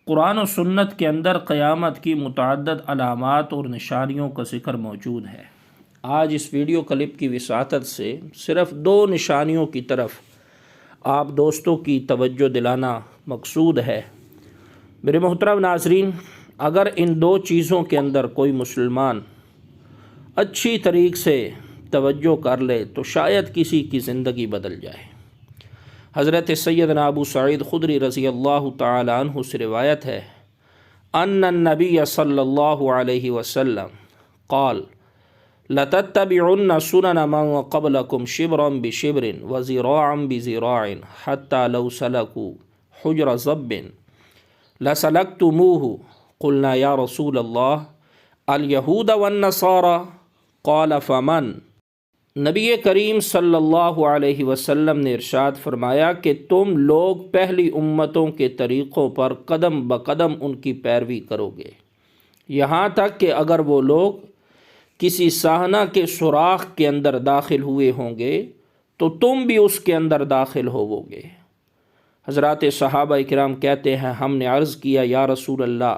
قرآن و سنت کے اندر قیامت کی متعدد علامات اور نشانیوں کا ذکر موجود ہے۔ آج اس ویڈیو کلپ کی وساطت سے صرف دو نشانیوں کی طرف آپ دوستوں کی توجہ دلانا مقصود ہے۔ میرے محترم ناظرین، اگر ان دو چیزوں کے اندر کوئی مسلمان اچھی طریق سے توجہ کر لے تو شاید کسی کی زندگی بدل جائے۔ حضرت سیدنا ابو سعید خدری رضی اللہ تعالی عنہ سے روایت ہے ان النبی صلی اللہ علیہ وسلم قال لتتبعن سنن من قبلکم شبرا بشبر وذراعا بذراع حتى لو سلكوا حجر ضب لسلكتموه قلنا یا رسول اللہ الیہود والنصارى قال فمن؟ نبی کریم صلی اللہ علیہ وسلم نے ارشاد فرمایا کہ تم لوگ پہلی امتوں کے طریقوں پر قدم بقدم ان کی پیروی کرو گے، یہاں تک کہ اگر وہ لوگ کسی صحنہ کے سوراخ کے اندر داخل ہوئے ہوں گے تو تم بھی اس کے اندر داخل ہوو گے۔ حضرات صحابہ کرام کہتے ہیں ہم نے عرض کیا یا رسول اللہ،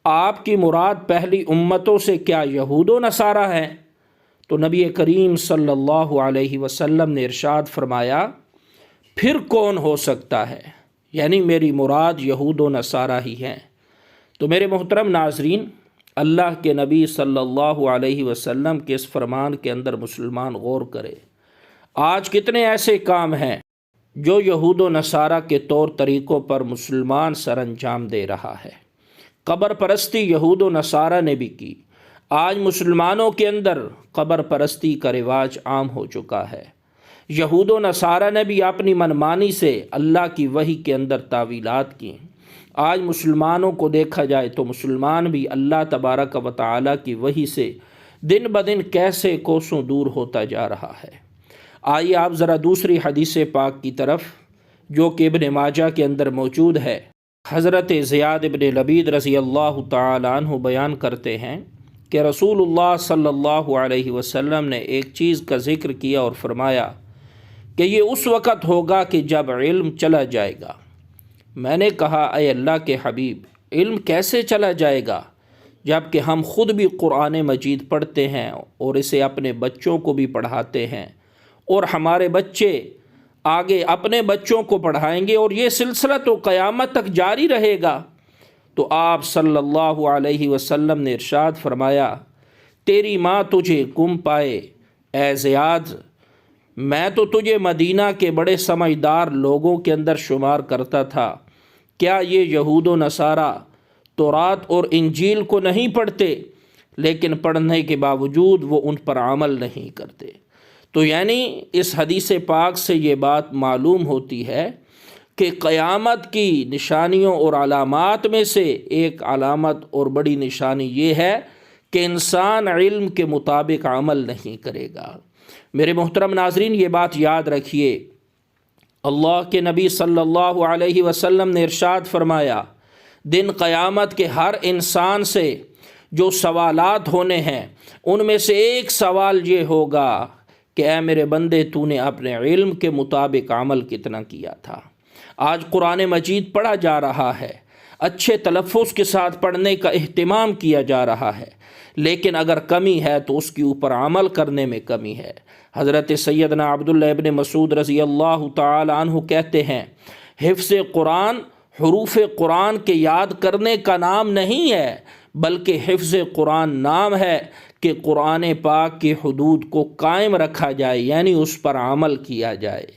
آپ کی مراد پہلی امتوں سے کیا یہود و نصارہ ہیں؟ تو نبی کریم صلی اللہ علیہ وسلم نے ارشاد فرمایا پھر کون ہو سکتا ہے، یعنی میری مراد یہود و نصارہ ہی ہیں۔ تو میرے محترم ناظرین، اللہ کے نبی صلی اللہ علیہ وسلم کے اس فرمان کے اندر مسلمان غور کرے۔ آج کتنے ایسے کام ہیں جو یہود و نصارہ کے طور طریقوں پر مسلمان سر انجام دے رہا ہے۔ قبر پرستی یہود و نصارہ نے بھی کی۔ آج مسلمانوں کے اندر قبر پرستی کا رواج عام ہو چکا ہے۔ یہود و نصارہ نے بھی اپنی منمانی سے اللہ کی وحی کے اندر تعویلات کی۔ آج مسلمانوں کو دیکھا جائے تو مسلمان بھی اللہ تبارک و تعالی کی وحی سے دن بدن کیسے کوسوں دور ہوتا جا رہا ہے۔ آئیے آپ ذرا دوسری حدیث پاک کی طرف، جو کہ ابن ماجہ کے اندر موجود ہے۔ حضرت زیاد بن لبید رضی اللہ تعالی عنہ بیان کرتے ہیں کہ رسول اللہ صلی اللہ علیہ وسلم نے ایک چیز کا ذکر کیا اور فرمایا کہ یہ اس وقت ہوگا کہ جب علم چلا جائے گا۔ میں نے کہا اے اللہ کے حبیب، علم کیسے چلا جائے گا جب کہ ہم خود بھی قرآن مجید پڑھتے ہیں اور اسے اپنے بچوں کو بھی پڑھاتے ہیں، اور ہمارے بچے آگے اپنے بچوں کو پڑھائیں گے، اور یہ سلسلہ تو قیامت تک جاری رہے گا۔ تو آپ صلی اللہ علیہ وسلم نے ارشاد فرمایا تیری ماں تجھے گم پائے اے زیاد، میں تو تجھے مدینہ کے بڑے سمجھدار لوگوں کے اندر شمار کرتا تھا، کیا یہ یہود و نصارہ تورات اور انجیل کو نہیں پڑھتے؟ لیکن پڑھنے کے باوجود وہ ان پر عمل نہیں کرتے۔ تو یعنی اس حدیث پاک سے یہ بات معلوم ہوتی ہے کہ قیامت کی نشانیوں اور علامات میں سے ایک علامت اور بڑی نشانی یہ ہے کہ انسان علم کے مطابق عمل نہیں کرے گا۔ میرے محترم ناظرین، یہ بات یاد رکھیے، اللہ کے نبی صلی اللہ علیہ وسلم نے ارشاد فرمایا دن قیامت کے ہر انسان سے جو سوالات ہونے ہیں ان میں سے ایک سوال یہ ہوگا کہ اے میرے بندے، تو نے اپنے علم کے مطابق عمل کتنا کیا تھا۔ آج قرآن مجید پڑھا جا رہا ہے، اچھے تلفظ کے ساتھ پڑھنے کا اہتمام کیا جا رہا ہے، لیکن اگر کمی ہے تو اس کے اوپر عمل کرنے میں کمی ہے۔ حضرت سیدنا عبداللہ ابن مسعود رضی اللہ تعالی عنہ کہتے ہیں حفظ قرآن حروف قرآن کے یاد کرنے کا نام نہیں ہے، بلکہ حفظ قرآن نام ہے کہ قرآن پاک کی حدود کو قائم رکھا جائے، یعنی اس پر عمل کیا جائے۔